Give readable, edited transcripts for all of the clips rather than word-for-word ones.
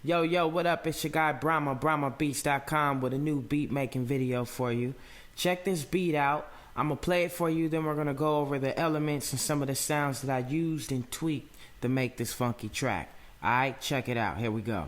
Yo, yo, what up? It's your guy Brahma, BrahmaBeats.com with a new beat making video for you. Check this beat out. I'm going to play it for you, then we're going to go over the elements and some of the sounds that I used and tweaked to make this funky track. Alright, check it out. Here we go.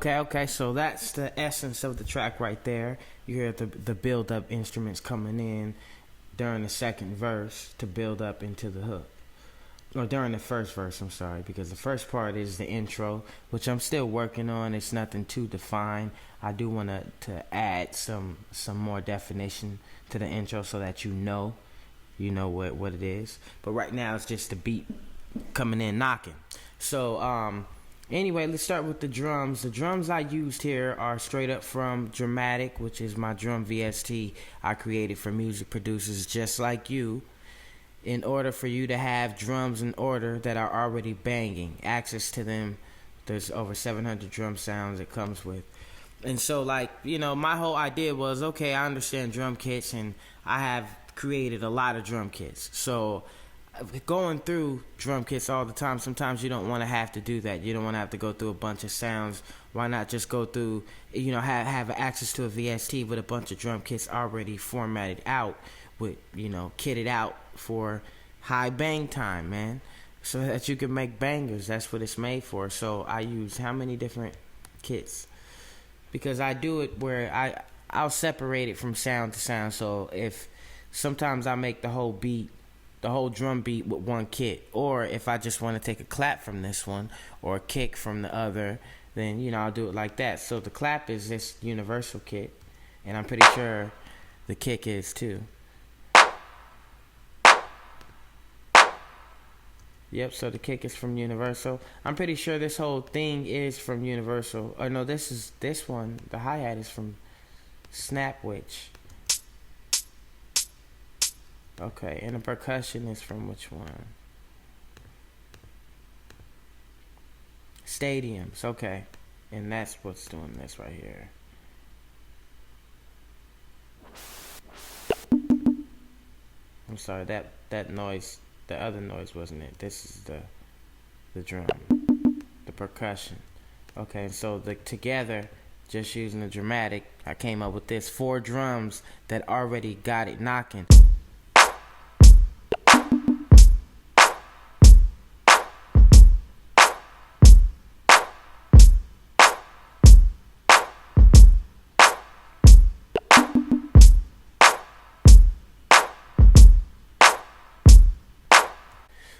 Okay, so that's the essence of the track right there. You hear the build-up instruments coming in during the second verse to build up into the hook. Or during the first verse, I'm sorry, because the first part is the intro, which I'm still working on. It's nothing too defined. I do want to add some more definition to the intro so that you know what it is. But right now it's just the beat coming in knocking. So anyway, let's start with the drums. The drums I used here are straight up from Dramatic, which is my drum VST I created for music producers just like you, in order for you to have drums in order that are already banging. Access to them, there's over 700 drum sounds it comes with. And so, my whole idea was, okay, I understand drum kits, and I have created a lot of drum kits. So going through drum kits all the time, sometimes you don't want to have to do that. You don't want to have to go through a bunch of sounds. Why not just go through, have access to a VST with a bunch of drum kits already formatted out with, kitted out for high bang time, man, so that you can make bangers. That's what it's made for. So I use how many different kits? Because I do it where I'll separate it from sound to sound. So if sometimes I make the whole drum beat with one kit, or if I just want to take a clap from this one or a kick from the other, then I'll do it like that. So the clap is this universal kit, and I'm pretty sure the kick is too. Yep, so the kick is from Universal. I'm pretty sure this whole thing is from Universal. Oh no, this one, the hi-hat is from Snapwitch. Okay, and the percussion is from which one? Stadiums, okay. And that's what's doing this right here. I'm sorry, that noise, the other noise wasn't it. This is the drum, the percussion. Okay, so together, just using the Dramatic, I came up with this 4 drums that already got it knocking.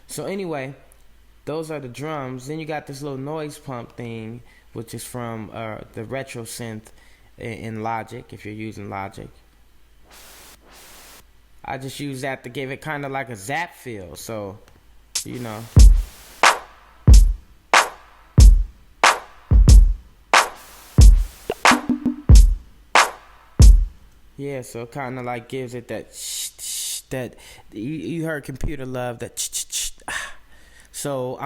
So anyway, those are the drums. Then you got this little noise pump thing, which is from the retro synth in Logic, if you're using Logic. I just use that to give it kind of like a zap feel. So, yeah, so it kind of like gives it that that you heard Computer Love, that so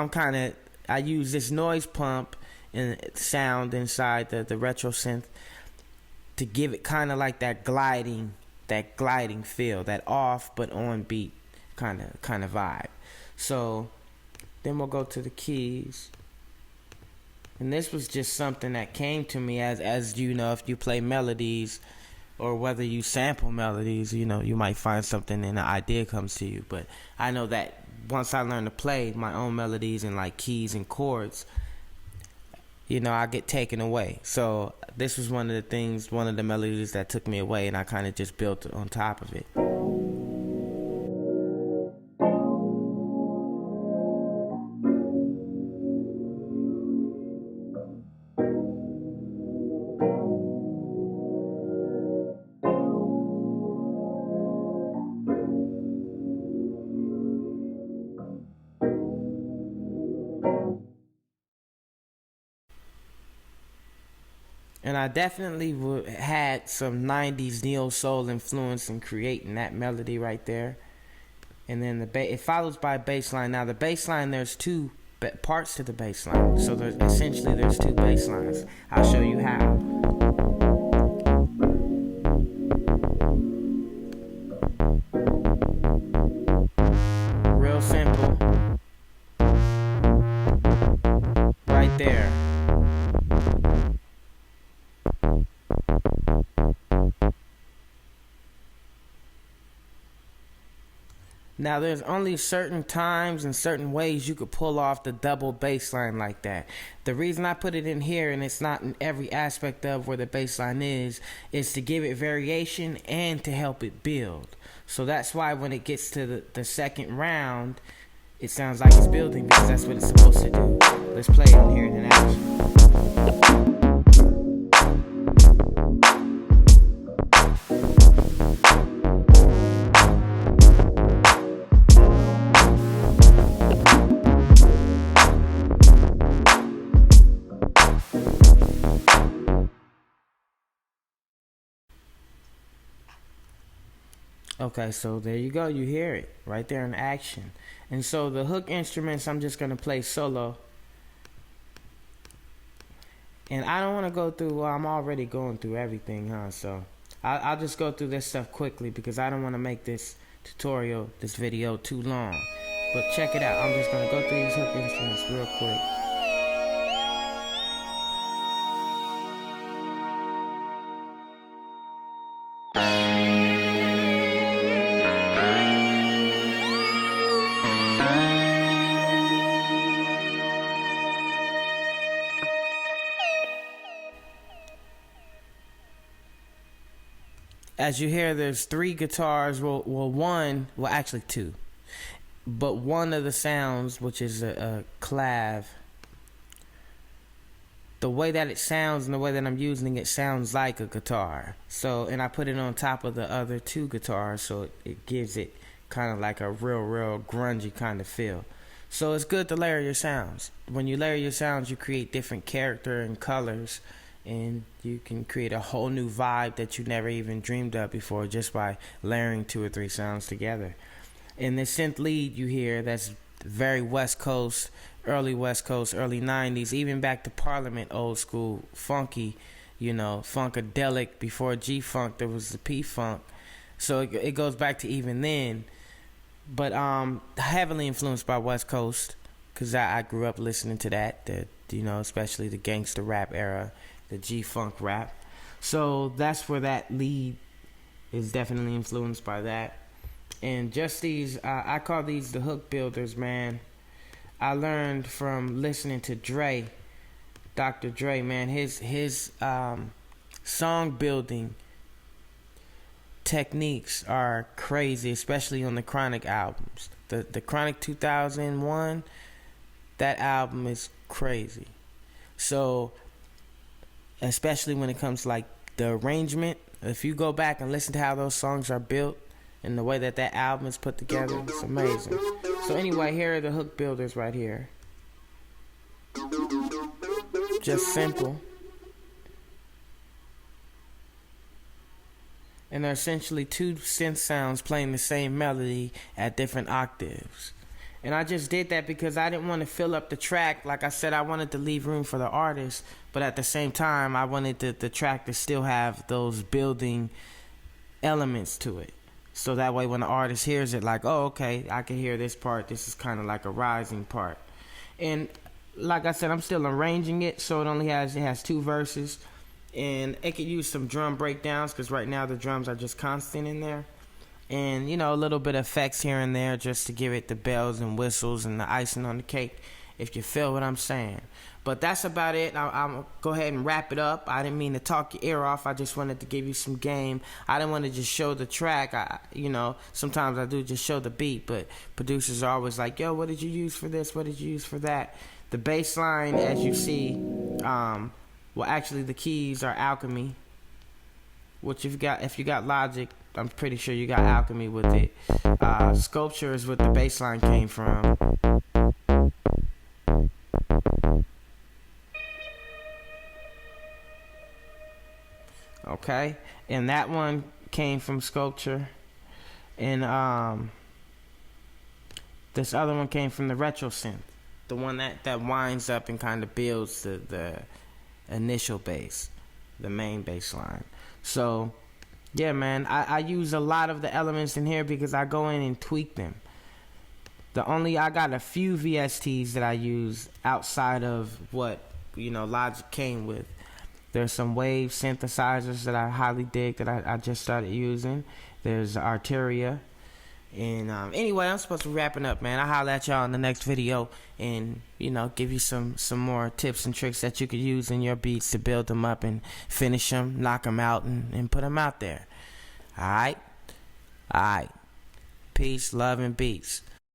I use this noise pump and sound inside the retro synth to give it kind of like that gliding that gliding feel, that off but on beat kind of vibe. So then we'll go to the keys. And this was just something that came to me as you know, if you play melodies or whether you sample melodies, you know, you might find something and an idea comes to you. But I know that once I learn to play my own melodies and like keys and chords, you know, I get taken away. So this was one of the melodies that took me away, and I kind of just built on top of it. And I definitely had some 90s neo soul influence in creating that melody right there. And then it follows by a bass line. Now the bass line, there's two parts to the bass line. So there's two bass lines. I'll show you how. Real simple. Right there. Now there's only certain times and certain ways you could pull off the double bass line like that. The reason I put it in here, and it's not in every aspect of where the bass line is to give it variation and to help it build. So that's why when it gets to the second round, it sounds like it's building, because that's what it's supposed to do. Let's play it and hear it in action. Okay, so there you go. You hear it right there in action. And so the hook instruments, I'm just going to play solo. And I don't want to go through, well, I'm already going through everything, so I'll just go through this stuff quickly because I don't want to make this tutorial, this video too long. But check it out. I'm just going to go through these hook instruments real quick. As you hear, there's three guitars, actually two. But one of the sounds, which is a clav, the way that it sounds and the way that I'm using it sounds like a guitar. So, and I put it on top of the other two guitars, so it gives it kind of like a real grungy kind of feel. So it's good to layer your sounds. When you layer your sounds, you create different character and colors, and you can create a whole new vibe that you never even dreamed of before just by layering 2 or 3 sounds together. In the synth lead you hear, that's very West Coast, early 90s, even back to Parliament, old school, funky, you know, funkadelic. Before G-Funk, there was the P-Funk. So it goes back to even then. But heavily influenced by West Coast, because I grew up listening to that, you know, especially the gangster rap era, the G-Funk rap. So that's where that lead is definitely influenced by that. And just these, I call these the hook builders, man. I learned from listening to Dre, Dr. Dre, man. His song building techniques are crazy, especially on the Chronic albums. The Chronic 2001, that album is crazy. So especially when it comes to like the arrangement, if you go back and listen to how those songs are built and the way that album is put together, it's amazing. So anyway, here are the hook builders right here. Just simple. And they're essentially 2 synth sounds playing the same melody at different octaves. And I just did that because I didn't want to fill up the track. Like I said, I wanted to leave room for the artist, but at the same time, I wanted the track to still have those building elements to it. So that way when the artist hears it, like, oh, okay, I can hear this part. This is kind of like a rising part. And like I said, I'm still arranging it, so it has 2 verses. And it could use some drum breakdowns, because right now the drums are just constant in there. And, a little bit of effects here and there just to give it the bells and whistles and the icing on the cake, if you feel what I'm saying. But that's about it. I'm going to go ahead and wrap it up. I didn't mean to talk your ear off. I just wanted to give you some game. I didn't want to just show the track. Sometimes I do just show the beat, but producers are always like, yo, what did you use for this? What did you use for that? The bass line, as you see, actually the keys are Alchemy. If you got Logic, I'm pretty sure you got Alchemy with it. Sculpture is what the bass line came from. Okay, and that one came from Sculpture, and this other one came from the Retro Synth, the one that winds up and kind of builds the initial bass, the main bass line. So yeah, man, I use a lot of the elements in here because I go in and tweak them. I got a few VSTs that I use outside of what Logic came with. There's some wave synthesizers that I highly dig that I just started using. There's Arteria. And anyway, I'm supposed to be wrapping up, man. I'll holler at y'all in the next video and, give you some more tips and tricks that you could use in your beats to build them up and finish them, knock them out, and put them out there. All right? All right. Peace, love, and beats.